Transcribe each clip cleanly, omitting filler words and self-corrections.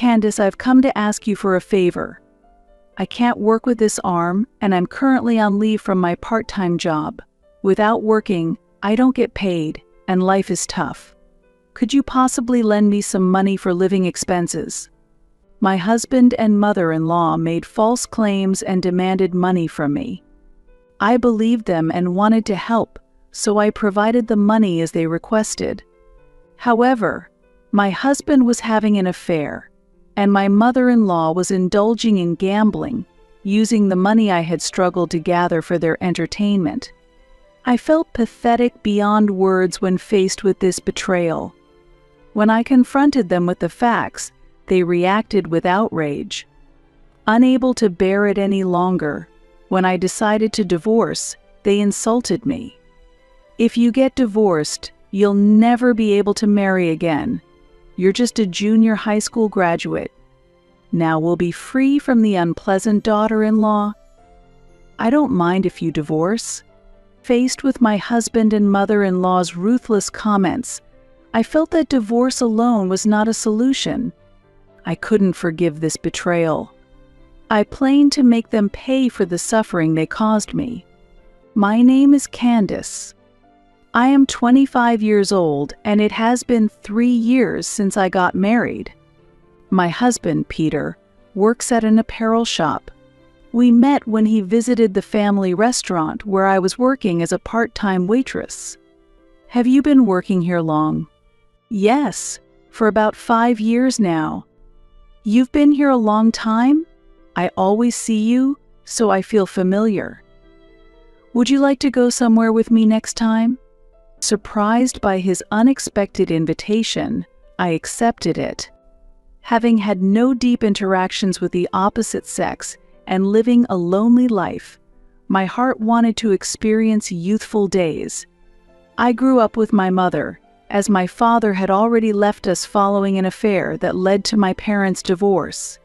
Candace, I've come to ask you for a favor. I can't work with this arm, and I'm currently on leave from my part-time job. Without working, I don't get paid, and life is tough. Could you possibly lend me some money for living expenses? My husband and mother-in-law made false claims and demanded money from me. I believed them and wanted to help, so I provided the money as they requested. However, my husband was having an affair, and my mother-in-law was indulging in gambling, using the money I had struggled to gather for their entertainment. I felt pathetic beyond words when faced with this betrayal. When I confronted them with the facts, they reacted with outrage. Unable to bear it any longer, when I decided to divorce, they insulted me. If you get divorced, you'll never be able to marry again. You're just a junior high school graduate. Now we'll be free from the unpleasant daughter-in-law. I don't mind if you divorce. Faced with my husband and mother-in-law's ruthless comments, I felt that divorce alone was not a solution. I couldn't forgive this betrayal. I planned to make them pay for the suffering they caused me. My name is Candace. I am 25 years old, and it has been 3 years since I got married. My husband, Peter, works at an apparel shop. We met when he visited the family restaurant where I was working as a part-time waitress. Have you been working here long? Yes, for about 5 years now. You've been here a long time? I always see you, so I feel familiar. Would you like to go somewhere with me next time? Surprised by his unexpected invitation, I accepted it. Having had no deep interactions with the opposite sex and living a lonely life, my heart wanted to experience youthful days. I grew up with my mother, as my father had already left us following an affair that led to my parents' divorce.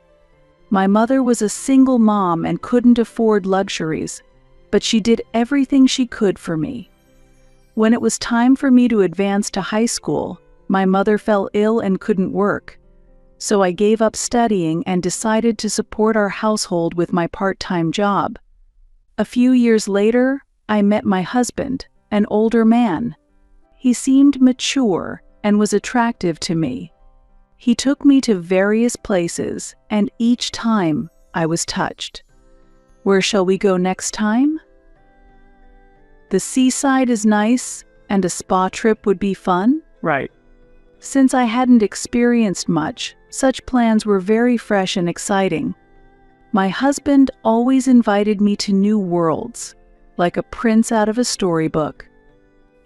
My mother was a single mom and couldn't afford luxuries, but she did everything she could for me. When it was time for me to advance to high school, my mother fell ill and couldn't work, so I gave up studying and decided to support our household with my part-time job. A few years later, I met my husband, an older man. He seemed mature and was attractive to me. He took me to various places, and each time I was touched. Where shall we go next time? The seaside is nice, and a spa trip would be fun? Right. Since I hadn't experienced much, such plans were very fresh and exciting. My husband always invited me to new worlds, like a prince out of a storybook.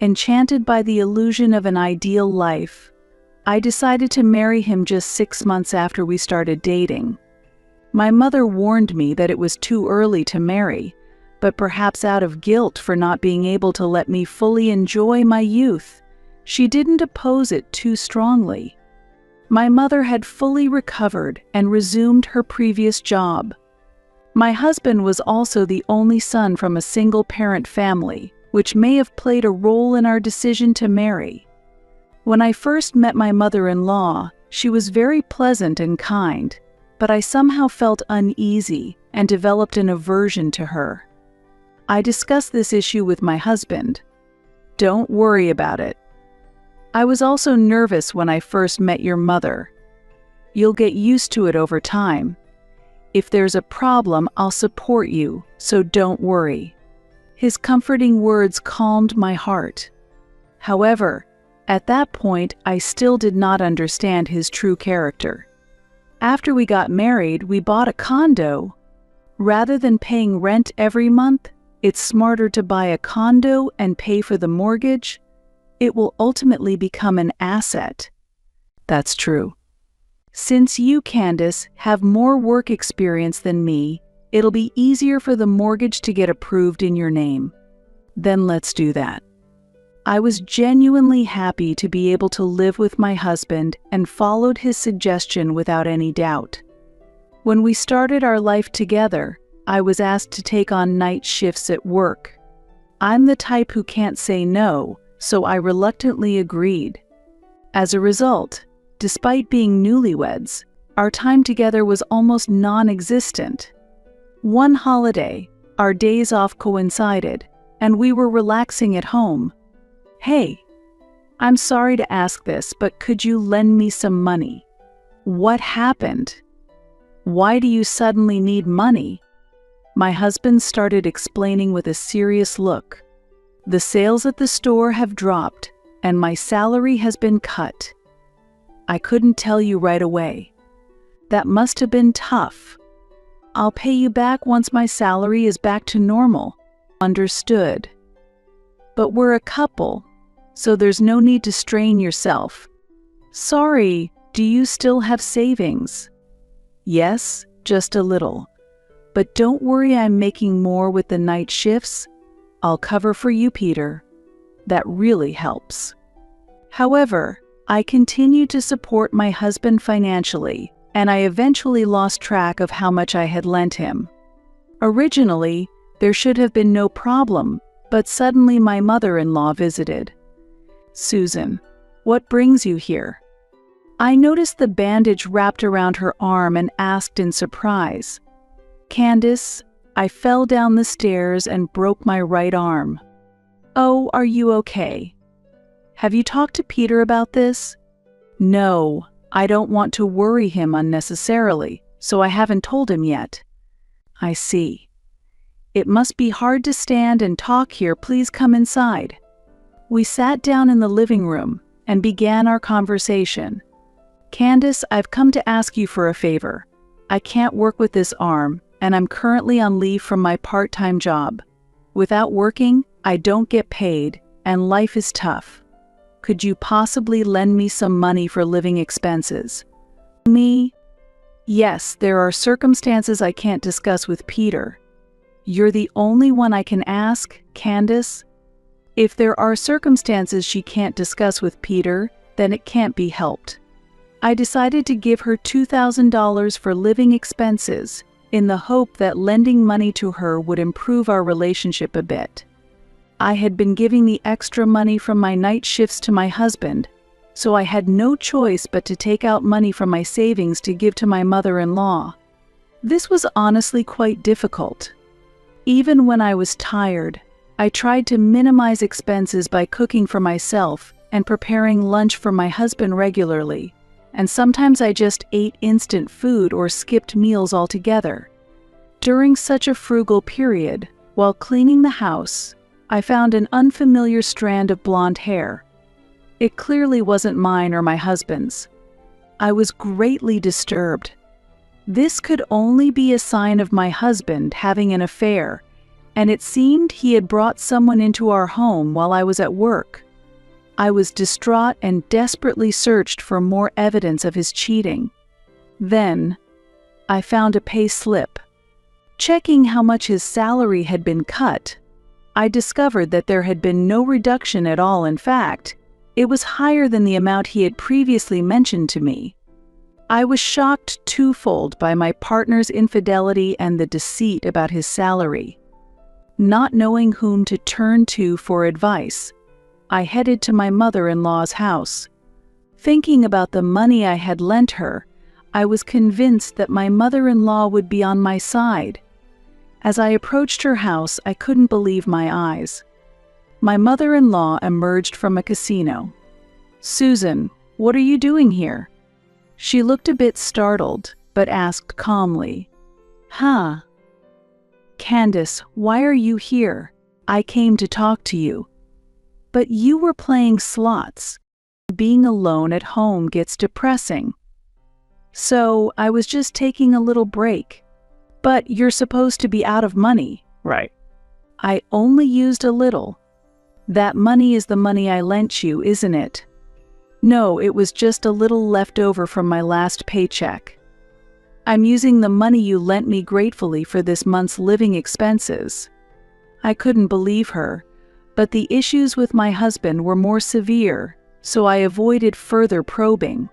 Enchanted by the illusion of an ideal life, I decided to marry him just 6 months after we started dating. My mother warned me that it was too early to marry, but perhaps out of guilt for not being able to let me fully enjoy my youth, she didn't oppose it too strongly. My mother had fully recovered and resumed her previous job. My husband was also the only son from a single-parent family, which may have played a role in our decision to marry. When I first met my mother-in-law, she was very pleasant and kind, but I somehow felt uneasy and developed an aversion to her. I discussed this issue with my husband. Don't worry about it. I was also nervous when I first met your mother. You'll get used to it over time. If there's a problem, I'll support you, so don't worry. His comforting words calmed my heart. However, at that point, I still did not understand his true character. After we got married, we bought a condo. Rather than paying rent every month, it's smarter to buy a condo and pay for the mortgage. It will ultimately become an asset. That's true. Since you, Candace, have more work experience than me, it'll be easier for the mortgage to get approved in your name. Then let's do that. I was genuinely happy to be able to live with my husband and followed his suggestion without any doubt. When we started our life together, I was asked to take on night shifts at work. I'm the type who can't say no, so I reluctantly agreed. As a result, despite being newlyweds, Our time together was almost non-existent. One holiday, our days off coincided, and we were relaxing at home. "Hey, I'm sorry to ask this, but could you lend me some money?" "What happened? Why do you suddenly need money?" My husband started explaining with a serious look. "The sales at the store have dropped, and my salary has been cut. I couldn't tell you right away. That must have been tough. I'll pay you back once my salary is back to normal." "Understood. But we're a couple, so there's no need to strain yourself." "Sorry, do you still have savings?" "Yes, just a little. But don't worry, I'm making more with the night shifts. I'll cover for you, Peter. That really helps." However, I continued to support my husband financially, and I eventually lost track of how much I had lent him. Originally, there should have been no problem, but suddenly my mother-in-law visited. "Susan, what brings you here?" I noticed the bandage wrapped around her arm and asked in surprise. "Candace, I fell down the stairs and broke my right arm." "Oh, are you okay? Have you talked to Peter about this?" "No, I don't want to worry him unnecessarily, so I haven't told him yet." "I see. It must be hard to stand and talk here. Please come inside." We sat down in the living room and began our conversation. "Candace, I've come to ask you for a favor. I can't work with this arm, and I'm currently on leave from my part-time job. Without working, I don't get paid, and life is tough. Could you possibly lend me some money for living expenses?" "Me? Yes, there are circumstances I can't discuss with Peter. You're the only one I can ask, Candace. If there are circumstances she can't discuss with Peter, then it can't be helped." I decided to give her $2,000 for living expenses, in the hope that lending money to her would improve our relationship a bit. I had been giving the extra money from my night shifts to my husband, so I had no choice but to take out money from my savings to give to my mother-in-law. This was honestly quite difficult. Even when I was tired, I tried to minimize expenses by cooking for myself and preparing lunch for my husband regularly, and sometimes I just ate instant food or skipped meals altogether. During such a frugal period, while cleaning the house, I found an unfamiliar strand of blonde hair. It clearly wasn't mine or my husband's. I was greatly disturbed. This could only be a sign of my husband having an affair, and it seemed he had brought someone into our home while I was at work. I was distraught and desperately searched for more evidence of his cheating. Then, I found a pay slip. Checking how much his salary had been cut, I discovered that there had been no reduction at all. In fact, it was higher than the amount he had previously mentioned to me. I was shocked twofold by my partner's infidelity and the deceit about his salary. Not knowing whom to turn to for advice, I headed to my mother-in-law's house. Thinking about the money I had lent her, I was convinced that my mother-in-law would be on my side. As I approached her house, I couldn't believe my eyes. My mother-in-law emerged from a casino. "Susan, what are you doing here?" She looked a bit startled, but asked calmly, "Huh? Candace, why are you here? I came to talk to you." "But you were playing slots. Being alone at home gets depressing." "So, I was just taking a little break." "But you're supposed to be out of money." Right. "I only used a little." "That money is the money I lent you, isn't it?" "No, it was just a little left over from my last paycheck. I'm using the money you lent me gratefully for this month's living expenses." I couldn't believe her, but the issues with my husband were more severe, so I avoided further probing.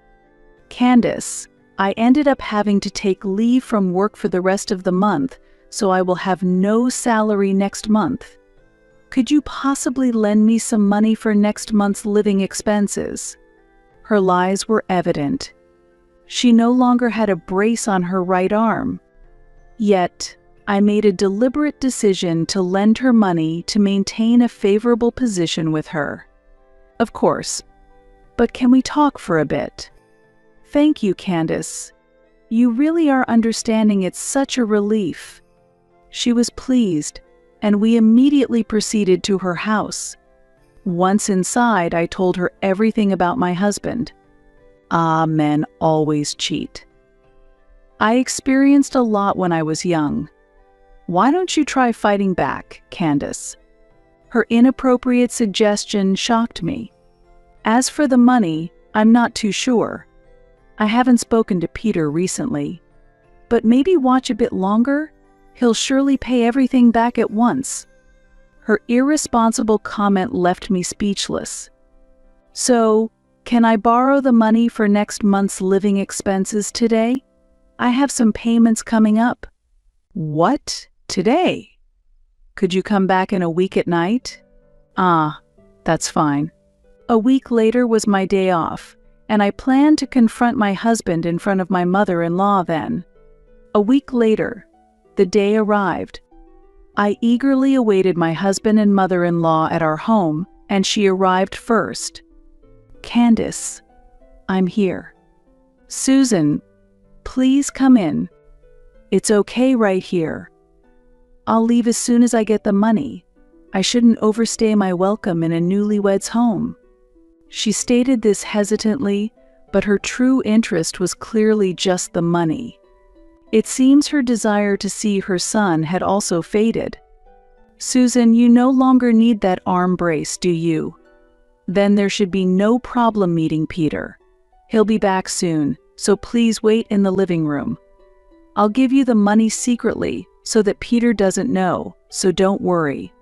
"Candace, I ended up having to take leave from work for the rest of the month, so I will have no salary next month. Could you possibly lend me some money for next month's living expenses?" Her lies were evident. She no longer had a brace on her right arm. Yet, I made a deliberate decision to lend her money to maintain a favorable position with her. Of course, but can we talk for a bit? Thank you, Candace. You really are understanding. It's such a relief. She was pleased, and we immediately proceeded to her house. Once inside, I told her everything about my husband. Men always cheat. I experienced a lot when I was young. Why don't you try fighting back, Candace? Her inappropriate suggestion shocked me. As for the money, I'm not too sure. I haven't spoken to Peter recently. But maybe watch a bit longer? He'll surely pay everything back at once. Her irresponsible comment left me speechless. So, can I borrow the money for next month's living expenses today? I have some payments coming up. What? Today? Could you come back in a week at night? That's fine. A week later was my day off, and I planned to confront my husband in front of my mother-in-law then. A week later, the day arrived. I eagerly awaited my husband and mother-in-law at our home, and she arrived first. Candace, I'm here. Susan, please come in. It's okay right here. I'll leave as soon as I get the money. I shouldn't overstay my welcome in a newlywed's home. She stated this hesitantly, but her true interest was clearly just the money. It seems her desire to see her son had also faded. Susan, you no longer need that arm brace, do you? Then there should be no problem meeting Peter. He'll be back soon, so please wait in the living room. I'll give you the money secretly so that Peter doesn't know, so don't worry.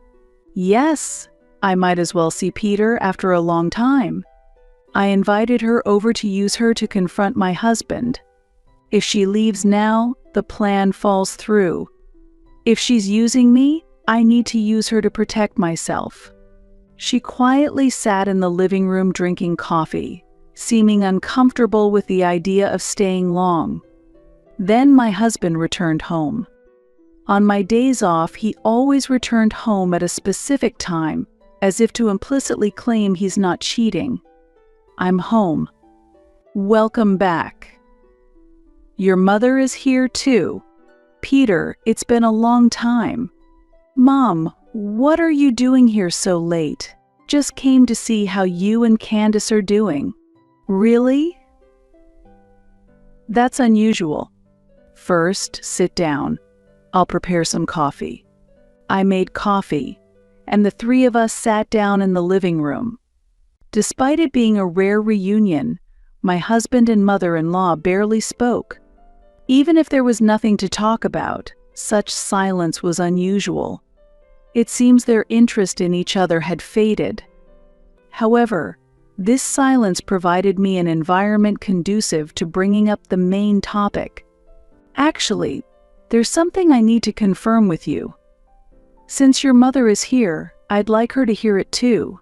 Yes, I might as well see Peter after a long time. I invited her over to use her to confront my husband. If she leaves now, the plan falls through. If she's using me, I need to use her to protect myself. She quietly sat in the living room drinking coffee, seeming uncomfortable with the idea of staying long. Then my husband returned home. On my days off, he always returned home at a specific time, as if to implicitly claim he's not cheating. I'm home. Welcome back. Your mother is here too. Peter, it's been a long time. Mom, what are you doing here so late? Just came to see how you and Candace are doing. Really? That's unusual. First, sit down. I'll prepare some coffee. I made coffee, and the three of us sat down in the living room. Despite it being a rare reunion, my husband and mother-in-law barely spoke. Even if there was nothing to talk about, such silence was unusual. It seems their interest in each other had faded. However, this silence provided me an environment conducive to bringing up the main topic. Actually, there's something I need to confirm with you. Since your mother is here, I'd like her to hear it too.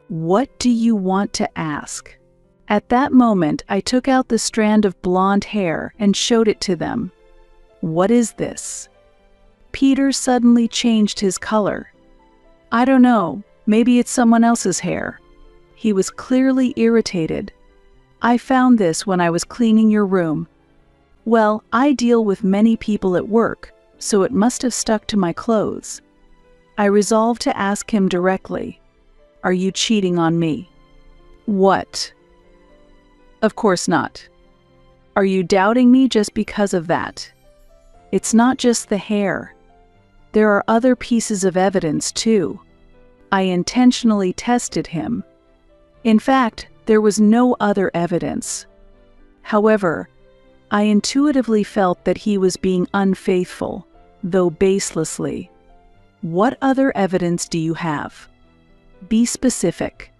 What do you want to ask? At that moment, I took out the strand of blonde hair and showed it to them. What is this? Peter suddenly changed his color. I don't know, maybe it's someone else's hair. He was clearly irritated. I found this when I was cleaning your room. Well, I deal with many people at work, so it must have stuck to my clothes. I resolved to ask him directly. Are you cheating on me? What? Of course not. Are you doubting me just because of that? It's not just the hair. There are other pieces of evidence too. I intentionally tested him. In fact, there was no other evidence. However, I intuitively felt that he was being unfaithful, though baselessly. What other evidence do you have? Be specific.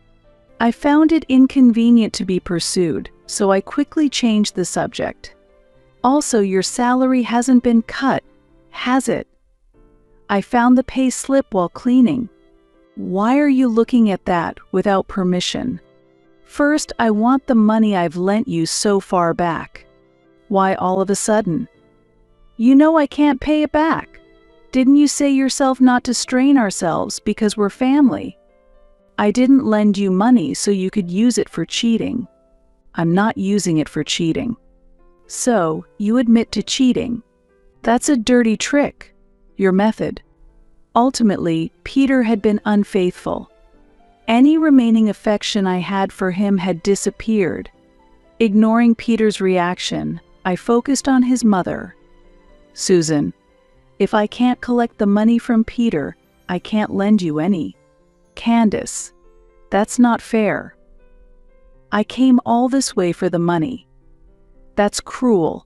I found it inconvenient to be pursued, so I quickly changed the subject. Also, your salary hasn't been cut, has it? I found the pay slip while cleaning. Why are you looking at that without permission? First, I want the money I've lent you so far back. Why all of a sudden? You know I can't pay it back. Didn't you say yourself not to strain ourselves because we're family? I didn't lend you money so you could use it for cheating. I'm not using it for cheating. So, you admit to cheating. That's a dirty trick. Your method. Ultimately, Peter had been unfaithful. Any remaining affection I had for him had disappeared. Ignoring Peter's reaction, I focused on his mother. Susan, if I can't collect the money from Peter, I can't lend you any. Candace, that's not fair. I came all this way for the money. That's cruel.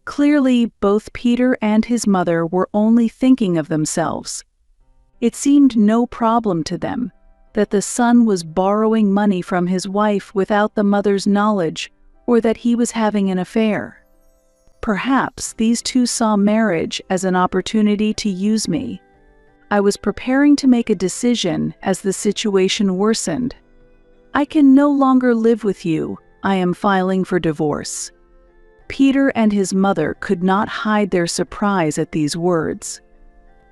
Clearly, both Peter and his mother were only thinking of themselves. It seemed no problem to them that the son was borrowing money from his wife without the mother's knowledge, or that he was having an affair. Perhaps these two saw marriage as an opportunity to use me. I was preparing to make a decision as the situation worsened. I can no longer live with you. I am filing for divorce. Peter and his mother could not hide their surprise at these words.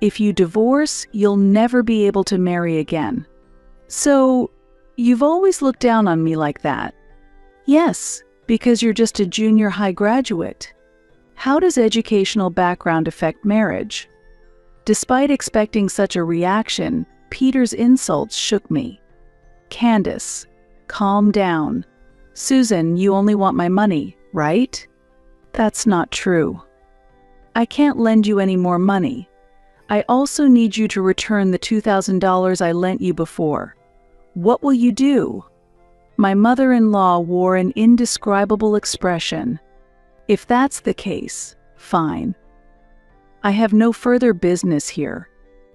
If you divorce, you'll never be able to marry again. So, you've always looked down on me like that? Yes, because you're just a junior high graduate. How does educational background affect marriage? Despite expecting such a reaction, Peter's insults shook me. Candace, calm down. Susan, you only want my money, right? That's not true. I can't lend you any more money. I also need you to return the $2,000 I lent you before. What will you do? My mother-in-law wore an indescribable expression. If that's the case, fine. I have no further business here,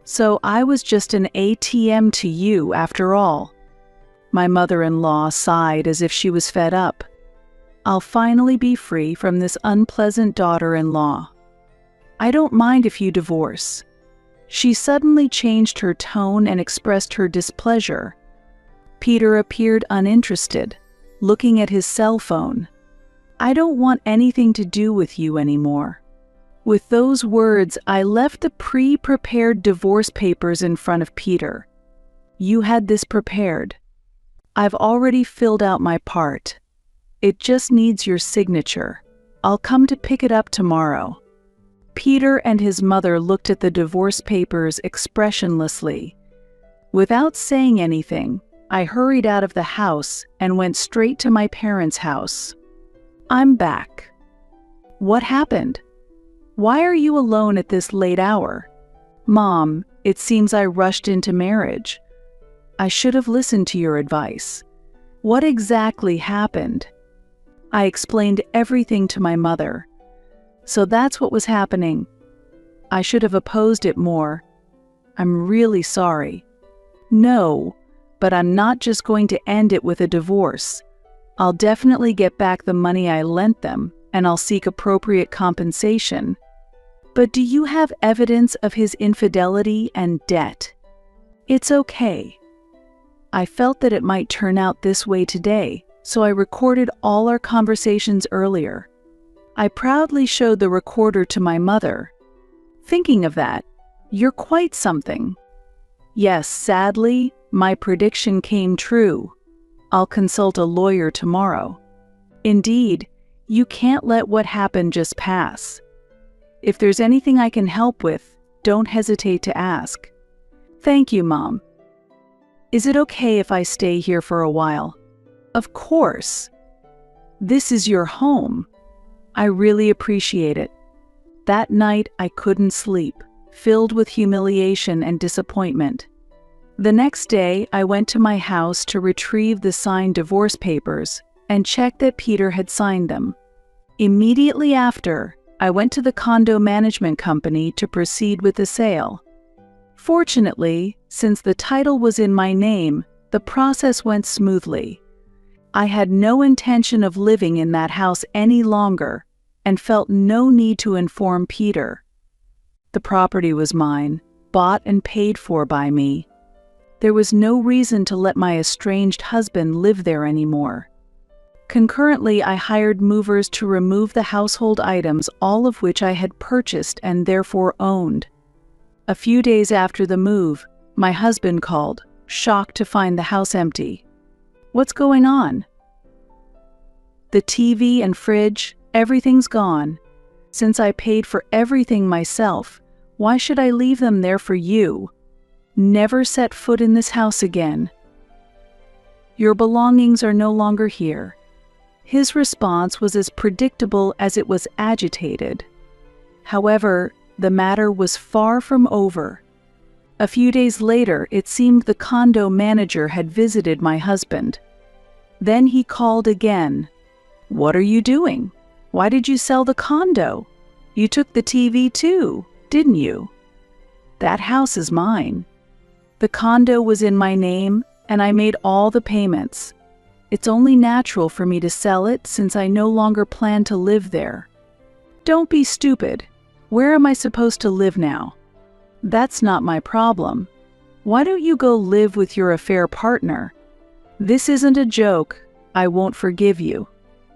so I was just an ATM to you after all. My mother-in-law sighed as if she was fed up. I'll finally be free from this unpleasant daughter-in-law. I don't mind if you divorce. She suddenly changed her tone and expressed her displeasure. Peter appeared uninterested, looking at his cell phone. I don't want anything to do with you anymore. With those words, I left the pre-prepared divorce papers in front of Peter. You had this prepared. I've already filled out my part. It just needs your signature. I'll come to pick it up tomorrow. Peter and his mother looked at the divorce papers expressionlessly. Without saying anything, I hurried out of the house and went straight to my parents' house. I'm back. What happened? Why are you alone at this late hour? Mom, it seems I rushed into marriage. I should have listened to your advice. What exactly happened? I explained everything to my mother. So that's what was happening. I should have opposed it more. I'm really sorry. No, but I'm not just going to end it with a divorce. I'll definitely get back the money I lent them, and I'll seek appropriate compensation. But do you have evidence of his infidelity and debt? It's okay. I felt that it might turn out this way today, so I recorded all our conversations earlier. I proudly showed the recorder to my mother. Thinking of that, you're quite something. Yes, sadly, my prediction came true. I'll consult a lawyer tomorrow. Indeed, you can't let what happened just pass. If there's anything I can help with, don't hesitate to ask. Thank you, Mom. Is it okay if I stay here for a while? Of course. This is your home. I really appreciate it. That night I couldn't sleep, filled with humiliation and disappointment. The next day I went to my house to retrieve the signed divorce papers and check that Peter had signed them. Immediately after, I went to the condo management company to proceed with the sale. Fortunately, since the title was in my name, the process went smoothly. I had no intention of living in that house any longer and felt no need to inform Peter. The property was mine, bought and paid for by me. There was no reason to let my estranged husband live there anymore. Concurrently, I hired movers to remove the household items, all of which I had purchased and therefore owned. A few days after the move, my husband called, shocked to find the house empty. "What's going on?" "The TV and fridge, everything's gone. Since I paid for everything myself, why should I leave them there for you? Never set foot in this house again. Your belongings are no longer here." His response was as predictable as it was agitated. However, the matter was far from over. A few days later, it seemed the condo manager had visited my husband. Then he called again. "What are you doing? Why did you sell the condo? You took the TV too, didn't you?" "That house is mine. The condo was in my name, and I made all the payments. It's only natural for me to sell it since I no longer plan to live there." "Don't be stupid. Where am I supposed to live now?" "That's not my problem. Why don't you go live with your affair partner?" "This isn't a joke. I won't forgive you."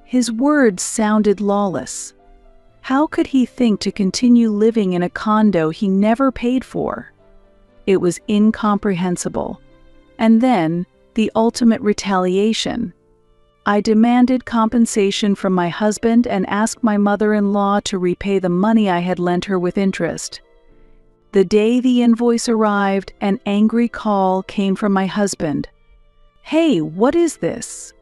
His words sounded lawless. How could he think to continue living in a condo he never paid for? It was incomprehensible. And then, the ultimate retaliation. I demanded compensation from my husband and asked my mother-in-law to repay the money I had lent her with interest. The day the invoice arrived, an angry call came from my husband. "Hey, what is this?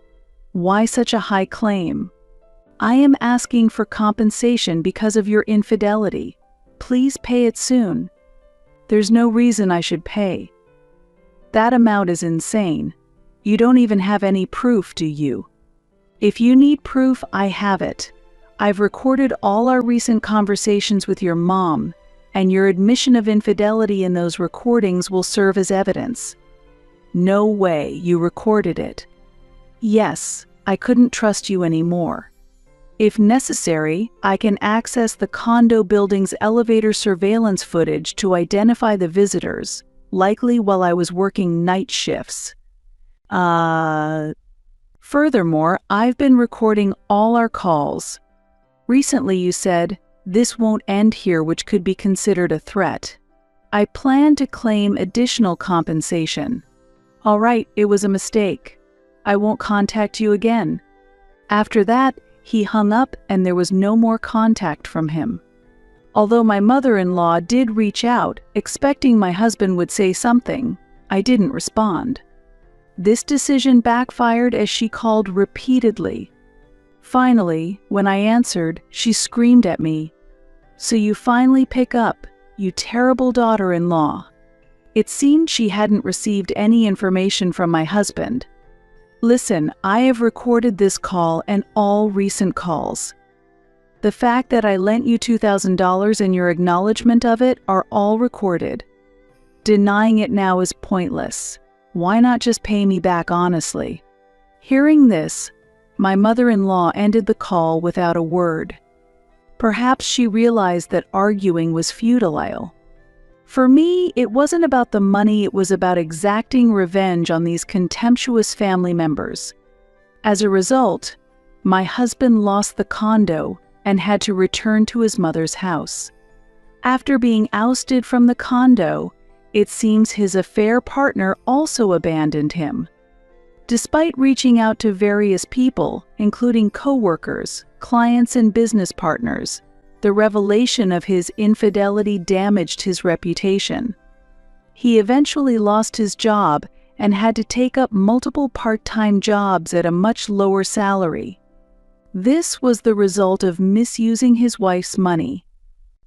Why such a high claim? I am asking for compensation because of your infidelity. Please pay it soon." "There's no reason I should pay. That amount is insane. You don't even have any proof, do you?" "If you need proof, I have it. I've recorded all our recent conversations with your mom, and your admission of infidelity in those recordings will serve as evidence." "No way, you recorded it." "Yes, I couldn't trust you anymore. If necessary, I can access the condo building's elevator surveillance footage to identify the visitors, likely while I was working night shifts. Furthermore, I've been recording all our calls. Recently you said, 'This won't end here,' which could be considered a threat. I plan to claim additional compensation." "All right, it was a mistake. I won't contact you again." After that, he hung up and there was no more contact from him. Although my mother-in-law did reach out, expecting my husband would say something, I didn't respond. This decision backfired as she called repeatedly. Finally, when I answered, she screamed at me, "So you finally pick up, you terrible daughter-in-law." It seemed she hadn't received any information from my husband. "Listen, I have recorded this call and all recent calls. The fact that I lent you $2,000 and your acknowledgement of it are all recorded. Denying it now is pointless. Why not just pay me back honestly?" Hearing this, my mother-in-law ended the call without a word. Perhaps she realized that arguing was futile. For me, it wasn't about the money, it was about exacting revenge on these contemptuous family members. As a result, my husband lost the condo and had to return to his mother's house. After being ousted from the condo, it seems his affair partner also abandoned him. Despite reaching out to various people, including co-workers, clients, and business partners, the revelation of his infidelity damaged his reputation. He eventually lost his job and had to take up multiple part-time jobs at a much lower salary. This was the result of misusing his wife's money.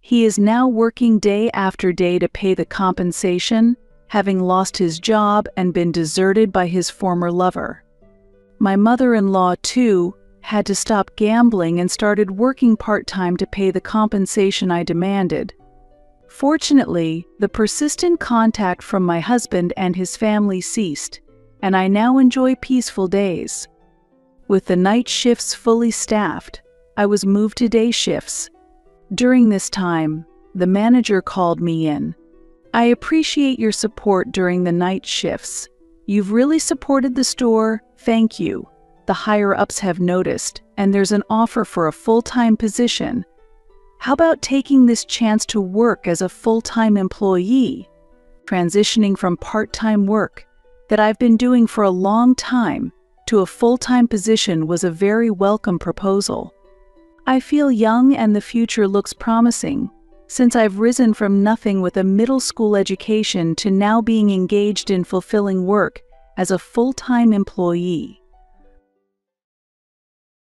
He is now working day after day to pay the compensation, having lost his job and been deserted by his former lover. My mother-in-law, too, had to stop gambling and started working part-time to pay the compensation I demanded. Fortunately, the persistent contact from my husband and his family ceased, and I now enjoy peaceful days. With the night shifts fully staffed, I was moved to day shifts. During this time, the manager called me in. "I appreciate your support during the night shifts. You've really supported the store, thank you. the higher-ups have noticed, and there's an offer for a full-time position. How about taking this chance to work as a full-time employee? Transitioning from part-time work that I've been doing for a long time to a full-time position was a very welcome proposal. I feel young and the future looks promising, since I've risen from nothing with a middle school education to now being engaged in fulfilling work as a full-time employee.